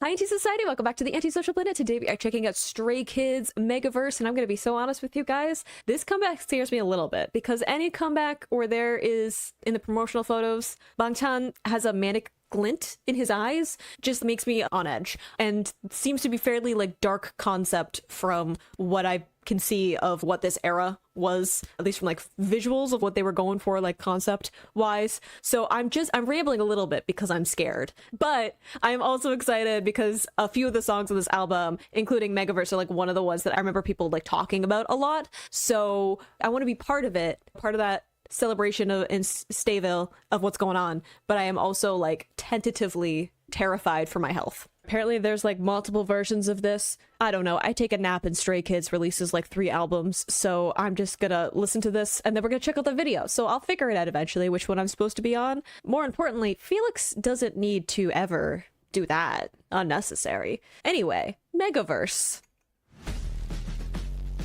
Hi, Anti-Society. Welcome back to the Antisocial Planet. Today we are checking out Stray Kids MEGAVERSE, and I'm going to be so honest with you guys. This comeback scares me a little bit because any comeback where there is, in the promotional photos, Bangchan has a manic glint in his eyes just makes me on edge, and seems to be fairly like dark concept from what I can see of what this era was, at least from like visuals of what they were going for, like concept wise. So I'm rambling a little bit because I'm scared, but I'm also excited because a few of the songs on this album, including Megaverse, are like one of the ones that I remember people like talking about a lot. So I want to be part of it, part of that celebration of in Stayville of what's going on, but I am also like tentatively terrified for my health. Apparently there's like multiple versions of this. I don't know. I take a nap and Stray Kids releases like 3 albums, so I'm just gonna listen to this and then we're gonna check out the video. So I'll figure it out eventually which one I'm supposed to be on. More importantly, Felix doesn't need to ever do that. Unnecessary. Anyway, Megaverse.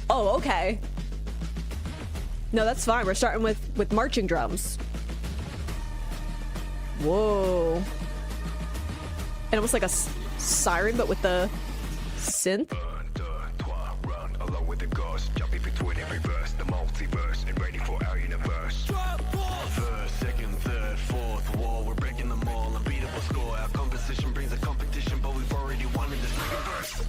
Oh, okay. No, that's fine. We're starting with marching drums. Whoa. And almost like a siren, but with the synth. Along with the ghost, jumping between every verse, the multiverse, and ready for our universe. First, second, third, fourth wall, we're breaking them all. Unbeatable score. Our composition brings a competition, but we've already won in this verse.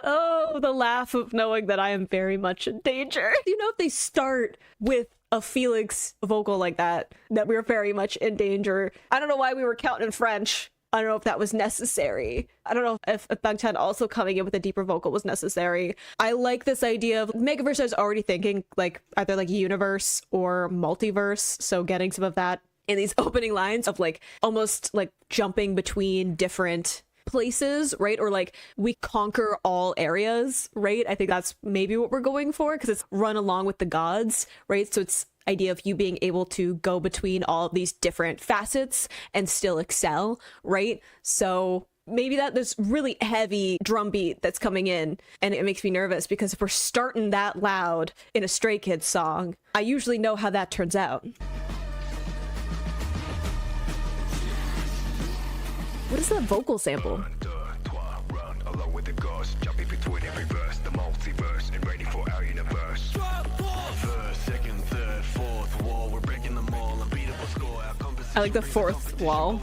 Oh, the laugh of knowing that I am very much in danger. You know, if they start with a Felix vocal like that we're very much in danger. I don't know why we were counting in French. I don't know if that was necessary. I don't know if Bangchan also coming in with a deeper vocal was necessary. I like this idea of Megaverse. I was already thinking like either like universe or multiverse. So getting some of that in these opening lines of like almost like jumping between different places, right? Or like we conquer all areas, right? I think that's maybe what we're going for because it's run along with the gods, right? So it's idea of you being able to go between all of these different facets and still excel, right? So maybe that there's really heavy drum beat that's coming in and it makes me nervous because if we're starting that loud in a Stray Kids song, I usually know how that turns out. What is that vocal sample? Along with the ghost, jumping between every verse, the multiverse, and ready for our universe. First, second, third, fourth wall, we're breaking them all. Unbeatable score. I like the fourth wall.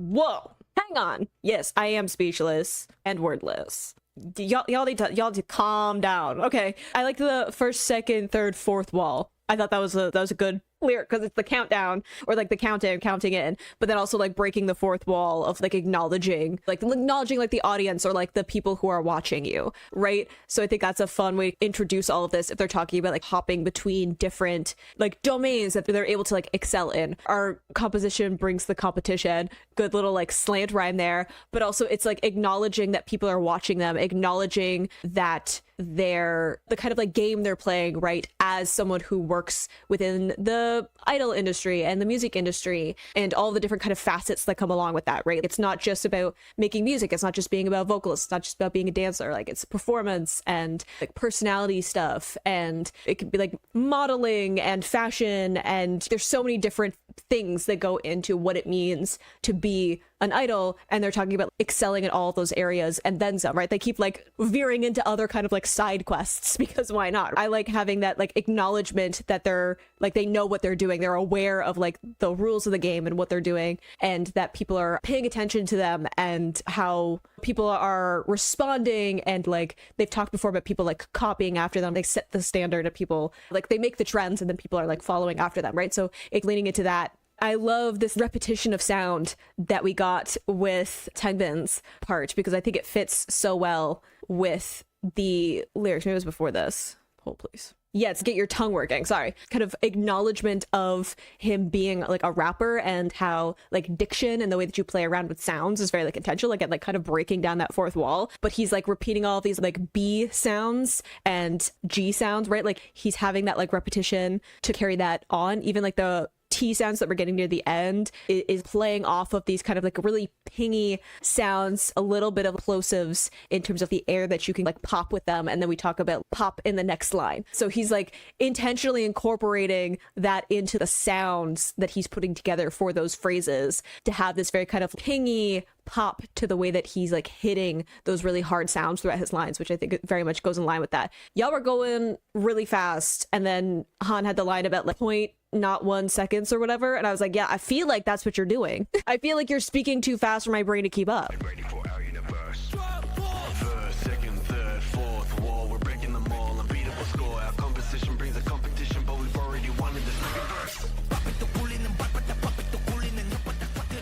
Whoa, hang on. Yes, I am speechless and wordless. Y'all need to calm down. Okay, I like the first, second, third, fourth wall. I thought that was a good lyric because it's the countdown or like the countdown counting in, but then also like breaking the fourth wall of like acknowledging like the audience or like the people who are watching you, right? So I think that's a fun way to introduce all of this if they're talking about like hopping between different like domains that they're able to like excel in. Our composition brings the competition. Good little like slant rhyme there, but also it's like acknowledging that people are watching them, acknowledging that they're the kind of like game they're playing, right, as someone who works within the idol industry and the music industry and all the different kind of facets that come along with that, right? It's not just about making music, it's not just being about vocalists, it's not just about being a dancer, like it's performance and like personality stuff, and it could be like modeling and fashion, and there's so many different things that go into what it means to be an idol, and they're talking about excelling in all of those areas and then some, right? They keep like veering into other kind of like side quests because why not? I like having that like acknowledgement that they're like they know what they're doing, they're aware of like the rules of the game and what they're doing, and that people are paying attention to them and how people are responding, and like they've talked before about people like copying after them. They set the standard of people, like they make the trends and then people are like following after them, right? So like leaning into that. I love this repetition of sound that we got with Tangbin's part because I think it fits so well with the lyrics. Maybe it was before this. Hold, please. Yeah, it's get your tongue working. Sorry. Kind of acknowledgement of him being like a rapper and how like diction and the way that you play around with sounds is very like intentional, like kind of breaking down that fourth wall. But he's like repeating all of these like B sounds and G sounds, right? Like he's having that like repetition to carry that on. Even like the T sounds that we're getting near the end is playing off of these kind of like really pingy sounds, a little bit of plosives in terms of the air that you can like pop with them. And then we talk about pop in the next line. So he's like intentionally incorporating that into the sounds that he's putting together for those phrases to have this very kind of pingy pop to the way that he's like hitting those really hard sounds throughout his lines, which I think very much goes in line with that. Y'all were going really fast, and then Han had the line about like point not 1 seconds or whatever, and I was like, yeah, I feel like that's what you're doing. I feel like you're speaking too fast for my brain to keep up. Ready for our universe. First, second, third, fourth wall. We're breaking them all. Unbeatable score. Our composition brings a competition, but we've already won in this verse.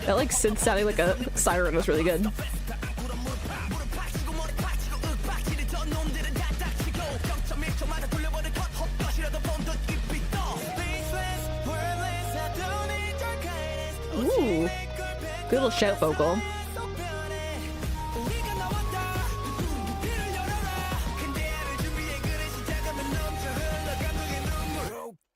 That like synth sounding like a siren was really good. Ooh, good little shout vocal.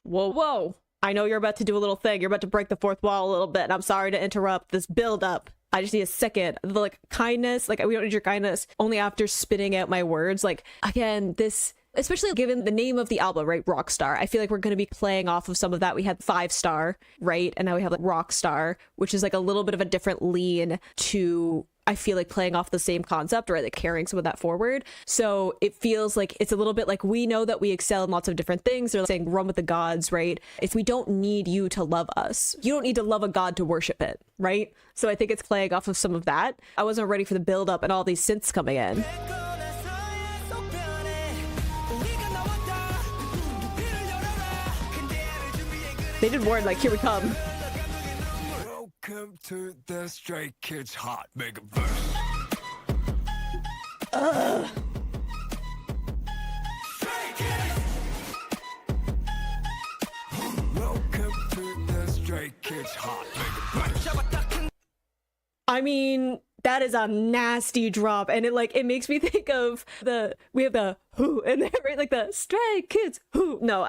Whoa, whoa. I know you're about to do a little thing. You're about to break the fourth wall a little bit, and I'm sorry to interrupt this build up. I just need a second. The like kindness, like we don't need your kindness. Only after spitting out my words. Like again, this, especially given the name of the album, right? Rockstar. I feel like we're going to be playing off of some of that. We had 5-star, right? And now we have like Rockstar, which is like a little bit of a different lean to, I feel like, playing off the same concept, right? Like carrying some of that forward. So it feels like it's a little bit like we know that we excel in lots of different things. They're saying run with the gods, right? It's we don't need you to love us. You don't need to love a god to worship it, right? So I think it's playing off of some of that. I wasn't ready for the build up and all these synths coming in. They did more like, here we come. Welcome to the Stray Kids Hot Megaverse. Welcome to the Stray Kids Hot Megaverse. I mean, that is a nasty drop, and it makes me think of we have the who in there, right? Like the Stray Kids who. No,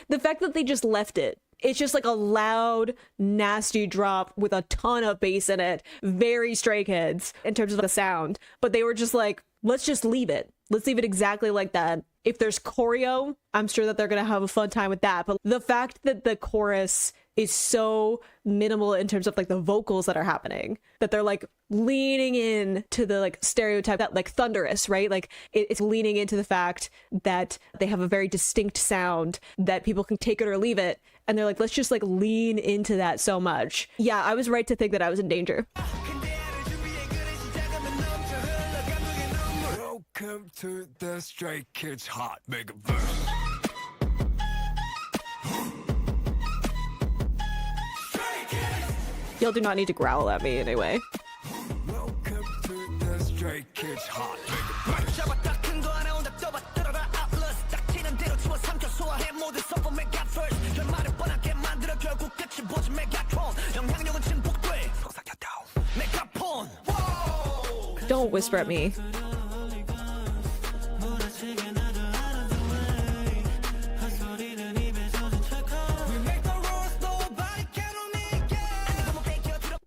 the fact that they just left it. It's just like a loud, nasty drop with a ton of bass in it. Very Stray Kids in terms of the sound. But they were just like, let's just leave it. Let's leave it exactly like that. If there's choreo, I'm sure that they're going to have a fun time with that. But the fact that the chorus is so minimal in terms of like the vocals that are happening, that they're like leaning in to the like stereotype that like thunderous, right? Like it's leaning into the fact that they have a very distinct sound that people can take it or leave it. And they're like, let's just like lean into that so much. Yeah, I was right to think that I was in danger. Welcome to the Stray Kids Hot Megaverse. Y'all do not need to growl at me anyway. Welcome to the Stray Kids Hot Megaverse. Don't whisper at me.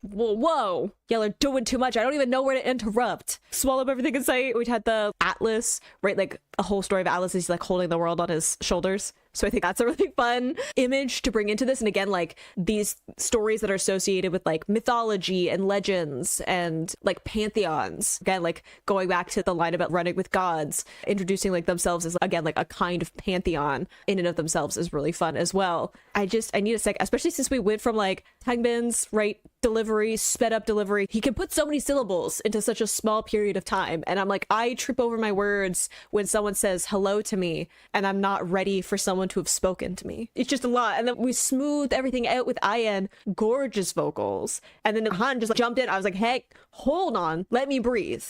Whoa, y'all are doing too much. I don't even know where to interrupt. Swallow up everything and say we had the Atlas, right? Like a whole story of Atlas is like holding the world on his shoulders. So I think that's a really fun image to bring into this. And again, like these stories that are associated with like mythology and legends and like pantheons. Again, like going back to the line about running with gods, introducing like themselves as again, like a kind of pantheon in and of themselves is really fun as well. I need a sec, especially since we went from like Tangbin's right delivery, sped up delivery. He can put so many syllables into such a small period of time. And I'm like, I trip over my words when someone says hello to me and I'm not ready for someone to have spoken to me. It's just a lot. And then we smoothed everything out with Ian, gorgeous vocals. And then Han just like, jumped in. I was like, hey, hold on, let me breathe.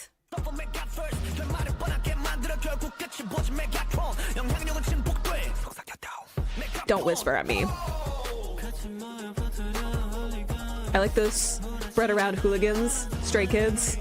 Don't whisper at me. I like those spread around hooligans, Stray Kids.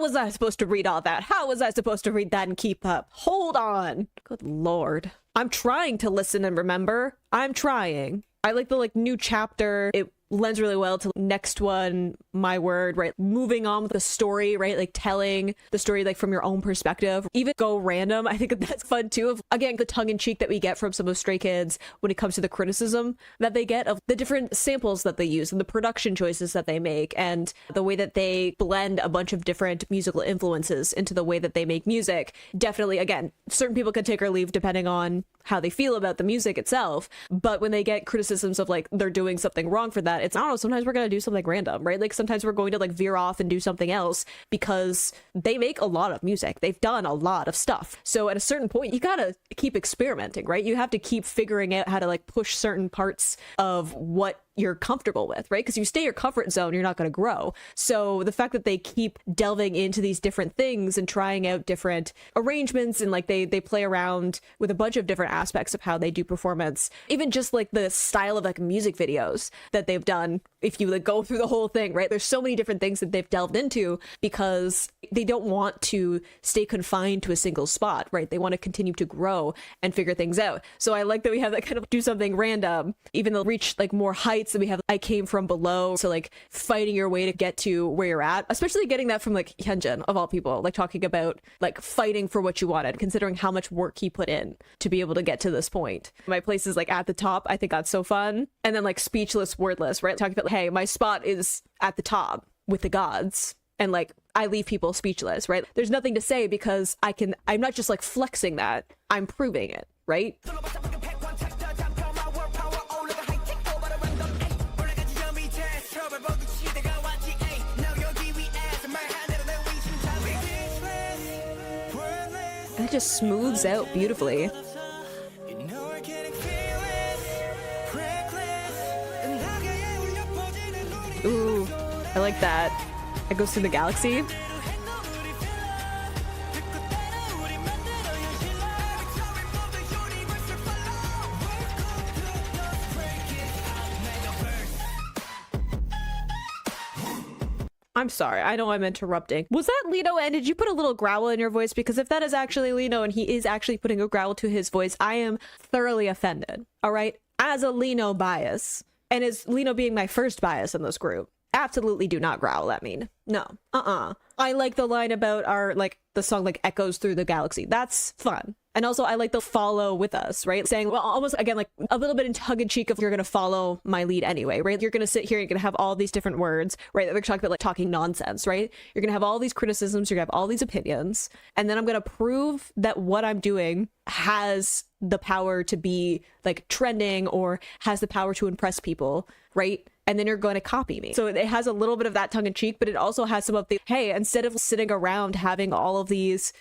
How was I supposed to read all that? How was I supposed to read that and keep up? Hold on. Good lord. I'm trying to listen and remember. I'm trying. I like the new chapter. It lends really well to next one, my word, right? Moving on with the story, right? Like telling the story from your own perspective. Even go random. I think that's fun too. Of again, the tongue-in-cheek that we get from some of Stray Kids when it comes to the criticism that they get of the different samples that they use and the production choices that they make and the way that they blend a bunch of different musical influences into the way that they make music. Definitely, again, certain people can take or leave depending on how they feel about the music itself. But when they get criticisms of they're doing something wrong for that, it's, I don't know, sometimes we're going to do something random, right? Sometimes we're going to veer off and do something else because they make a lot of music. They've done a lot of stuff. So at a certain point, you got to keep experimenting, right? You have to keep figuring out how to push certain parts of what you're comfortable with, right? Because you stay in your comfort zone, you're not going to grow. So the fact that they keep delving into these different things and trying out different arrangements and they play around with a bunch of different aspects of how they do performance, even just the style of music videos that they've done. If you go through the whole thing, right? There's so many different things that they've delved into because they don't want to stay confined to a single spot, right? They want to continue to grow and figure things out. So I like that we have that kind of do something random, even though reach more heights. And we have I came from below, so fighting your way to get to where you're at, especially getting that from Hyunjin of all people, talking about fighting for what you wanted, considering how much work he put in to be able to get to this point. My place is at the top. I think that's so fun. And then speechless, wordless, right? Talking about hey, my spot is at the top with the gods. And I leave people speechless, right? There's nothing to say because I'm not just flexing that, I'm proving it, right? And it just smooths out beautifully. Ooh, I like that. It goes through the galaxy. I'm sorry, I know I'm interrupting. Was that Lino, and did you put a little growl in your voice? Because if that is actually Lino and he is actually putting a growl to his voice, I am thoroughly offended, all right? As a Lino bias, and as Lino being my first bias in this group, absolutely do not growl at me. No, I like the line about our, the song, echoes through the galaxy. That's fun. And also, I like the follow with us, right? Saying, well, almost, again, a little bit in tongue-in-cheek of you're going to follow my lead anyway, right? You're going to sit here, you're going to have all these different words, right? They're talking about, talking nonsense, right? You're going to have all these criticisms, you're going to have all these opinions, and then I'm going to prove that what I'm doing has the power to be, trending or has the power to impress people, right? And then you're going to copy me. So it has a little bit of that tongue-in-cheek, but it also has some of the, hey, instead of sitting around having all of these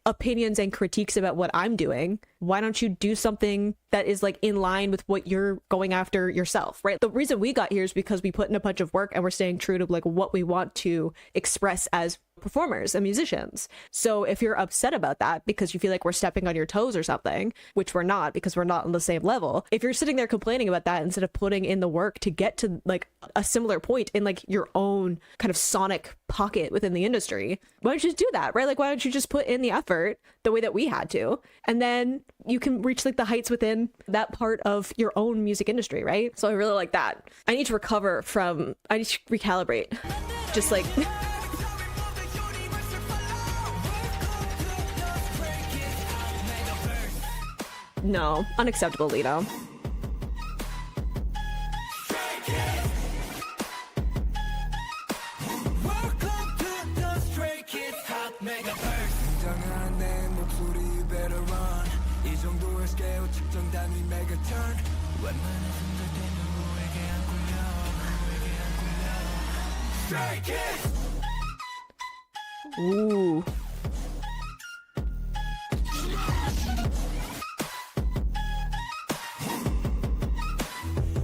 opinions and critiques about what I'm doing, why don't you do something that is in line with what you're going after yourself, right? The reason we got here is because we put in a bunch of work and we're staying true to what we want to express as performers and musicians. So if you're upset about that because you feel we're stepping on your toes or something, which we're not because we're not on the same level, if you're sitting there complaining about that instead of putting in the work to get to a similar point in your own kind of sonic pocket within the industry, why don't you just do that, right? Why don't you just put in the effort the way that we had to, and then you can reach the heights within that part of your own music industry, right? So I really like that. I need to I need to recalibrate, just no, unacceptable, Lino. Welcome to the Stray Kids MEGAVERSE. 긴장한 내 목소리 you better run. 이 정도의 scale 측정 단위 megaturn. 웬만한 순간대 누구에게 안 굴려. Stray Kids. Ooh.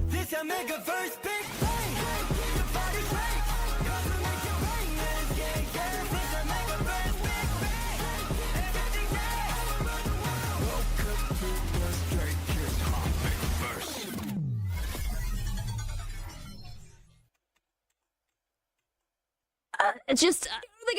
This a megaverse big bang. The party's great. Gonna make it rain. Yeah, yeah. This a megaverse big bang. Everything great. Welcome to the Stray Kids MEGAVERSE. It's just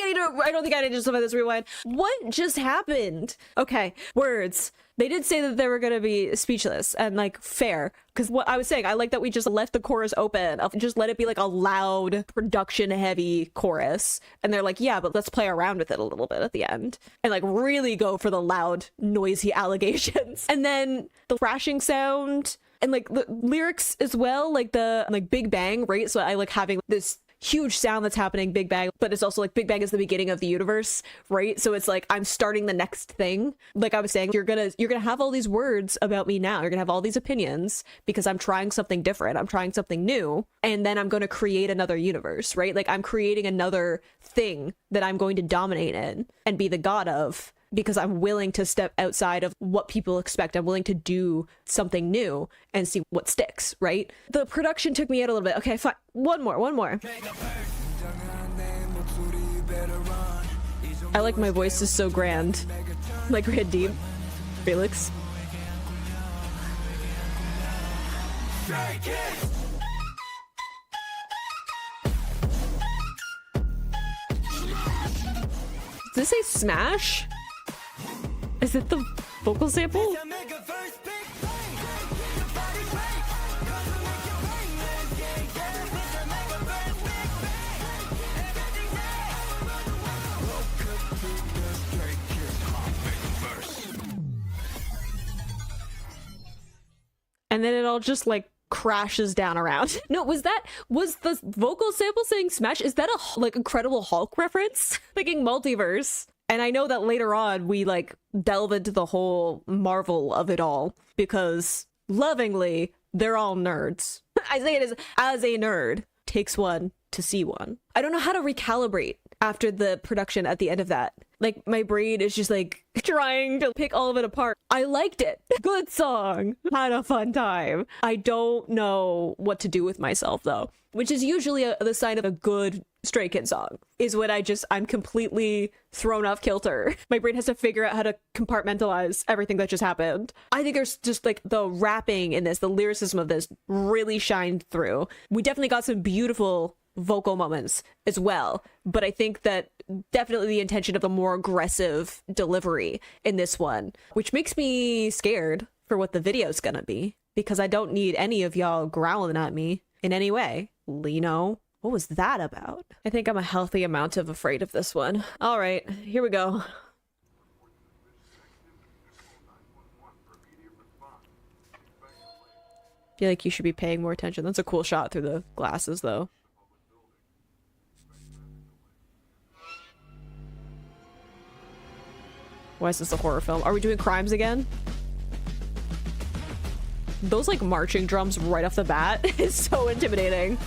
I don't think I need to justify this rewind. What just happened? Okay, words. They did say that they were gonna be speechless, and like fair, because what I was saying, I like that we just left the chorus open, just let it be like a loud, production heavy chorus, and they're like, yeah, but let's play around with it a little bit at the end, and like really go for the loud, noisy allegations, and then the thrashing sound, and like the lyrics as well, like the like Big Bang, right? So I like having this huge sound that's happening, Big Bang, but it's also like Big Bang is the beginning of the universe, right? So it's like I'm starting the next thing. Like I was saying, you're gonna have all these words about me now. You're gonna have all these opinions because I'm trying something different. I'm trying something new, and then I'm going to create another universe, right? Like I'm creating another thing that I'm going to dominate in and be the god of, because I'm willing to step outside of what people expect. I'm willing to do something new and see what sticks, right? The production took me out a little bit. Okay, fine. One more. I like my voice is so grand. Like Red Deep. Felix. Stray Kids. Does this say smash? Is it the vocal sample? It's a megaverse big bang. Your body great. Gonna make it rain. Yeah, yeah. It's a megaverse big bang. Everything there. Welcome to the Stray Kids Megaverse. And then it all just like crashes down around. No, was the vocal sample saying smash? Is that a like Incredible Hulk reference? Thinking multiverse. And I know that later on we like delve into the whole marvel of it all, because lovingly, they're all nerds. I say it as a nerd takes one to see one. I don't know how to recalibrate after the production at the end of that. Like my brain is just like trying to pick all of it apart. I liked it. Good song. Had a fun time. I don't know what to do with myself though, which is usually the sign of a good Stray Kids song, is when I'm completely thrown off kilter. My brain has to figure out how to compartmentalize everything that just happened. I think there's just like the rapping in this, the lyricism of this really shined through. We definitely got some beautiful vocal moments as well, but I think that definitely the intention of a more aggressive delivery in this one, which makes me scared for what the video's gonna be, because I don't need any of y'all growling at me in any way. Lino, what was that about? I think I'm a healthy amount of afraid of this one. All right, here we go. I feel like you should be paying more attention. That's a cool shot through the glasses though. Why is this a horror film? Are we doing crimes again? Those like marching drums right off the bat is so intimidating.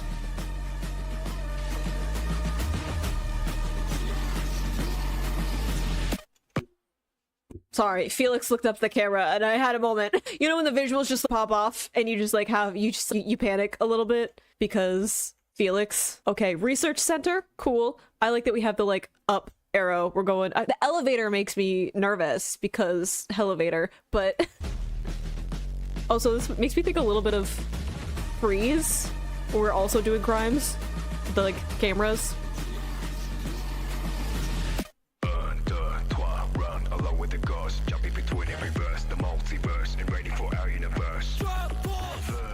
Sorry, Felix looked up the camera and I had a moment. You know when the visuals just pop off and you just like you panic a little bit because Felix. Okay, research center, cool. I like that we have the like up arrow. We're going. The elevator makes me nervous because elevator, but also this makes me think a little bit of Freeze. We're also doing crimes. The like cameras.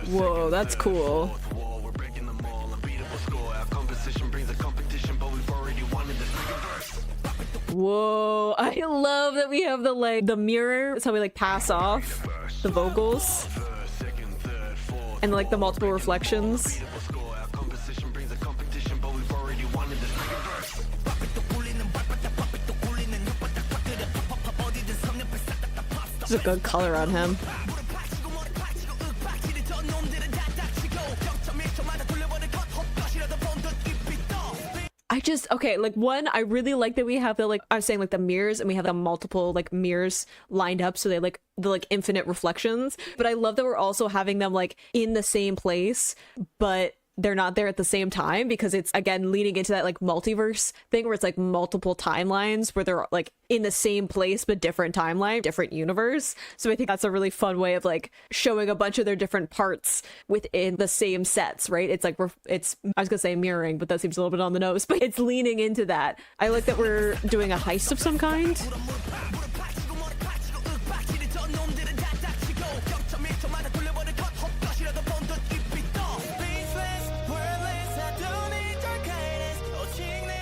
Whoa, that's cool. Whoa, I love that we have the like the mirror. That's how we like pass off the vocals and like the multiple reflections. There's a good color on him. Okay, like one, I really like that we have the like, I was saying like the mirrors, and we have the multiple like mirrors lined up so they like the like infinite reflections, but I love that we're also having them like in the same place but they're not there at the same time, because it's again leading into that like multiverse thing where it's like multiple timelines where they're like in the same place but different timeline, different universe. So I think that's a really fun way of like showing a bunch of their different parts within the same sets, right? It's like it's, I was gonna say mirroring, but that seems a little bit on the nose, but it's leaning into that. I like that we're doing a heist of some kind.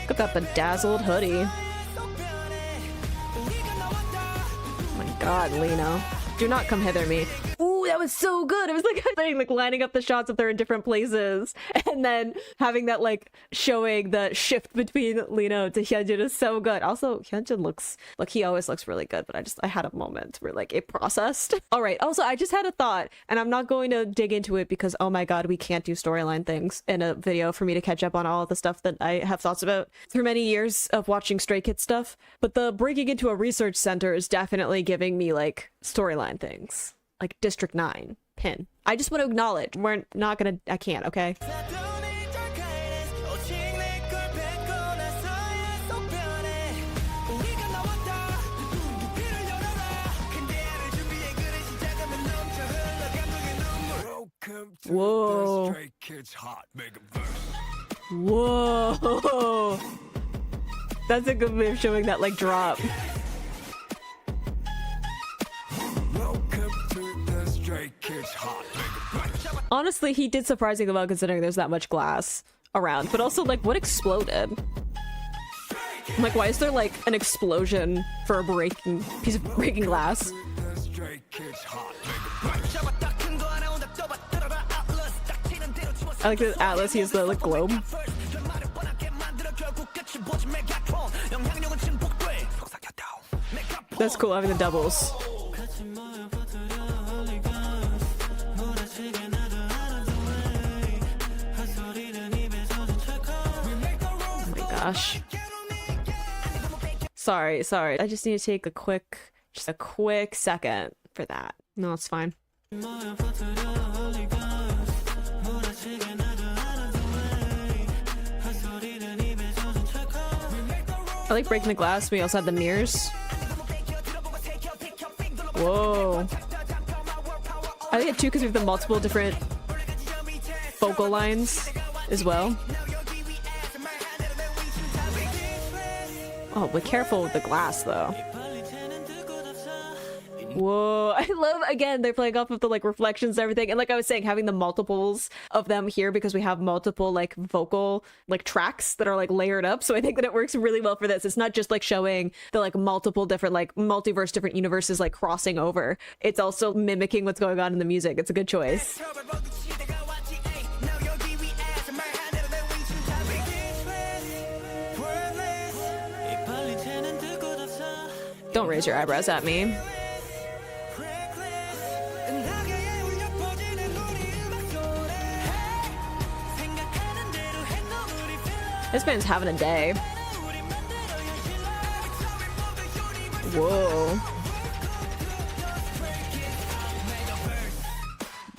Look at that bedazzled hoodie. Oh my god, Lena. Do not come hither me. Ooh, that was so good. It was like a thing, like lining up the shots if they're in different places, and then having that like showing the shift between Lena to Hyunjin is so good. Also, Hyunjin looks like he always looks really good, but I had a moment where like it processed. All right. Also, I just had a thought, and I'm not going to dig into it because oh my god, we can't do storyline things in a video for me to catch up on all of the stuff that I have thoughts about through many years of watching Stray Kids stuff. But the breaking into a research center is definitely giving me like storyline things. Like District 9, Pin. I just want to acknowledge we're not gonna, I can't, okay? Whoa. Stray Kids MEGAVERSE. Whoa. That's a good way of showing that like drop. Honestly, he did surprisingly well considering there's that much glass around, but also like what exploded? I'm like, why is there like an explosion for a piece of breaking glass? I like the Atlas, he has the like globe. That's cool having the doubles. Gosh. Sorry. I just need to take a quick second for that. No, it's fine. I like breaking the glass. We also have the mirrors. Whoa. I like it too because we have the multiple different focal lines as well. Oh, be careful with the glass, though. Whoa, I love, again, they're playing off of the, like, reflections and everything. And like I was saying, having the multiples of them here because we have multiple, like, vocal, like, tracks that are, like, layered up. So I think that it works really well for this. It's not just, like, showing the, like, multiple different, like, multiverse, different universes, like, crossing over. It's also mimicking what's going on in the music. It's a good choice. Don't raise your eyebrows at me. This man's having a day. Whoa.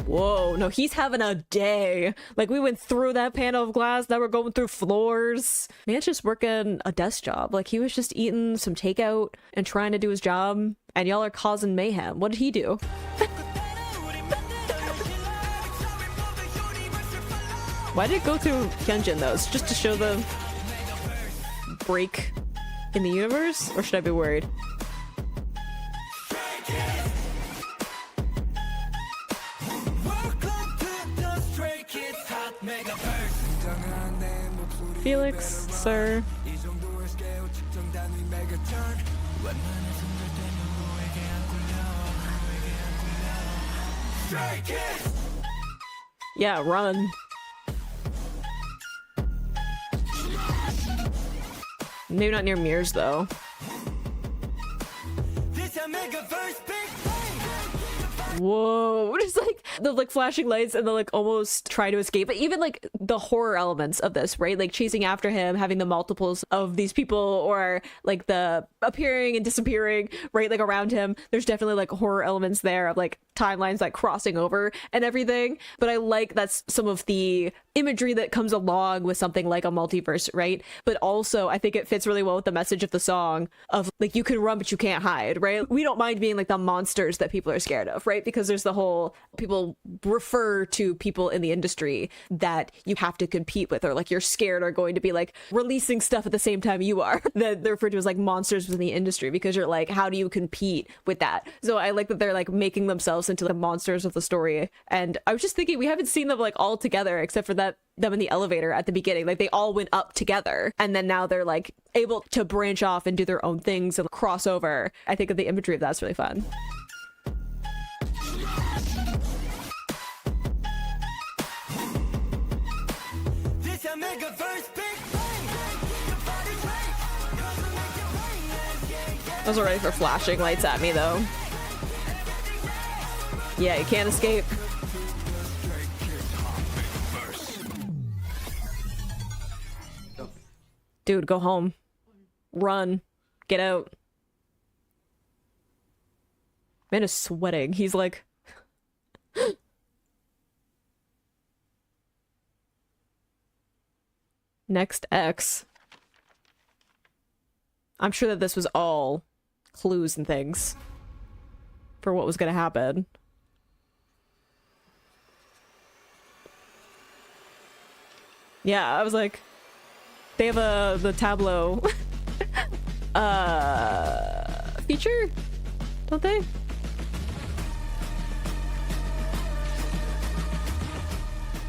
Whoa, no, he's having a day. Like, we went through that panel of glass, now we're going through floors. Man's just working a desk job. Like, he was just eating some takeout and trying to do his job, and y'all are causing mayhem. What did he do? Why did it go through Hyunjin, though? It's just to show the break in the universe? Or should I be worried? Felix, sir. Yeah, run. Maybe not near mirrors, though. Whoa, just like the like flashing lights and the like almost try to escape, but even like the horror elements of this, right? Like chasing after him, having the multiples of these people, or like the appearing and disappearing, right? Like around him, there's definitely like horror elements there of like timelines like crossing over and everything. But I like that's some of the imagery that comes along with something like a multiverse, right? But also I think it fits really well with the message of the song of like, you can run but you can't hide, right? We don't mind being like the monsters that people are scared of, right? Because there's the whole, people refer to people in the industry that you have to compete with, or like you're scared are going to be like releasing stuff at the same time you are, that they're referred to as like monsters within the industry, because you're like, how do you compete with that? So I like that they're like making themselves into the monsters of the story. And I was just thinking, we haven't seen them like all together except for that them in the elevator at the beginning. Like they all went up together, and then now they're like able to branch off and do their own things and cross over. I think of the imagery of that's really fun. This a megaverse, big bang. Your body's right. Cause we make it rain, yeah. I was ready for flashing lights at me though. Yeah, you can't escape. Dude, go home. Run. Get out. Man is sweating. He's like... Next X. I'm sure that this was all clues and things for what was gonna happen. Yeah, I was like... They have the Tableau feature, don't they?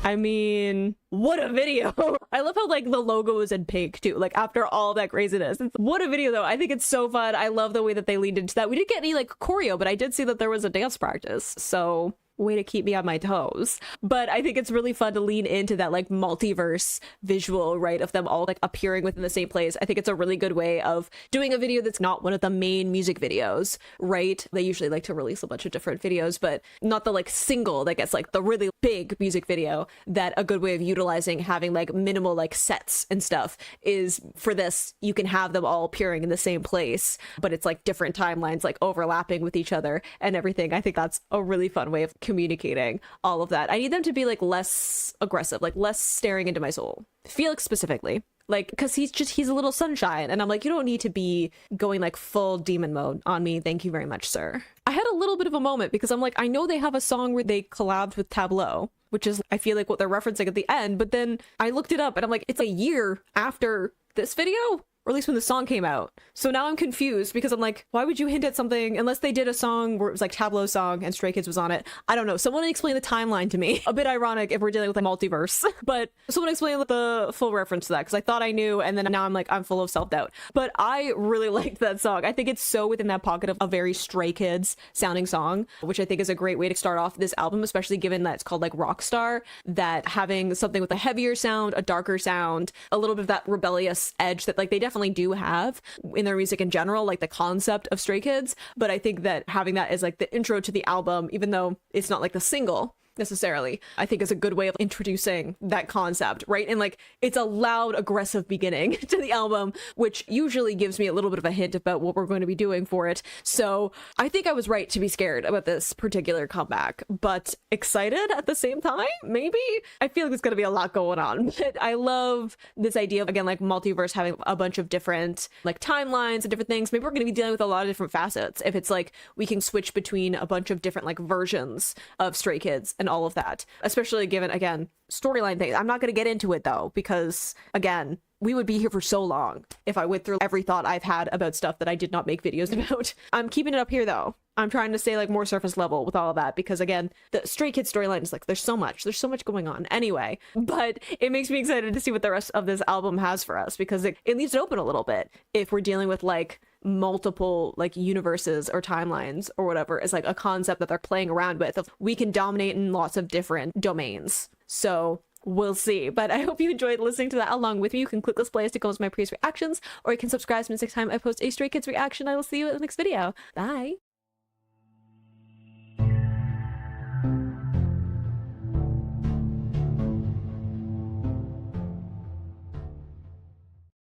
I mean, what a video. I love how like the logo is in pink too, like after all that craziness. What a video though. I think it's so fun. I love the way that they leaned into that. We didn't get any like choreo, but I did see that there was a dance practice, so way to keep me on my toes. But I think it's really fun to lean into that like multiverse visual, right, of them all like appearing within the same place. I think it's a really good way of doing a video that's not one of the main music videos, right? They usually like to release a bunch of different videos, but not the like single that gets like the really big music video. That a good way of utilizing having like minimal like sets and stuff is for this. You can have them all appearing in the same place, but it's like different timelines like overlapping with each other and everything. I think that's a really fun way of communicating all of that. I need them to be like less aggressive, like less staring into my soul. Felix specifically, like, because he's a little sunshine, and I'm like, you don't need to be going like full demon mode on me, thank you very much, sir. I had a little bit of a moment because I'm like, I know they have a song where they collabed with Tableau, which is I feel like what they're referencing at the end, but then I looked it up and I'm like, it's a year after this video, or at least when the song came out. So now I'm confused because I'm like, why would you hint at something unless they did a song where it was like Tableau song and Stray Kids was on it? I don't know. Someone explain the timeline to me. A bit ironic if we're dealing with a multiverse, but someone explain the full reference to that, because I thought I knew, and then now I'm like, I'm full of self-doubt. But I really liked that song. I think it's so within that pocket of a very Stray Kids sounding song, which I think is a great way to start off this album, especially given that it's called like Rockstar, that having something with a heavier sound, a darker sound, a little bit of that rebellious edge that like they definitely do have in their music in general, like the concept of Stray Kids. But I think that having that as like the intro to the album, even though it's not like the single necessarily, I think is a good way of introducing that concept, right? And like it's a loud, aggressive beginning to the album, which usually gives me a little bit of a hint about what we're going to be doing for it. So I think I was right to be scared about this particular comeback, but excited at the same time, maybe. I feel like there's going to be a lot going on, but I love this idea of, again, like multiverse having a bunch of different like timelines and different things. Maybe we're going to be dealing with a lot of different facets if it's like we can switch between a bunch of different like versions of Stray Kids and all of that, especially given, again, storyline things. I'm not going to get into it though, because again, we would be here for so long if I went through every thought I've had about stuff that I did not make videos about. I'm keeping it up here though. I'm trying to stay like more surface level with all of that, because again, the Stray Kids storyline is like, there's so much going on anyway, but it makes me excited to see what the rest of this album has for us, because it leaves it open a little bit if we're dealing with like multiple like universes or timelines or whatever, is like a concept that they're playing around with of we can dominate in lots of different domains. So we'll see. But I hope you enjoyed listening to that along with me. You can click this playlist to go to my previous reactions, or you can subscribe to me next time I post a Stray Kids reaction. I will see you in the next video. Bye.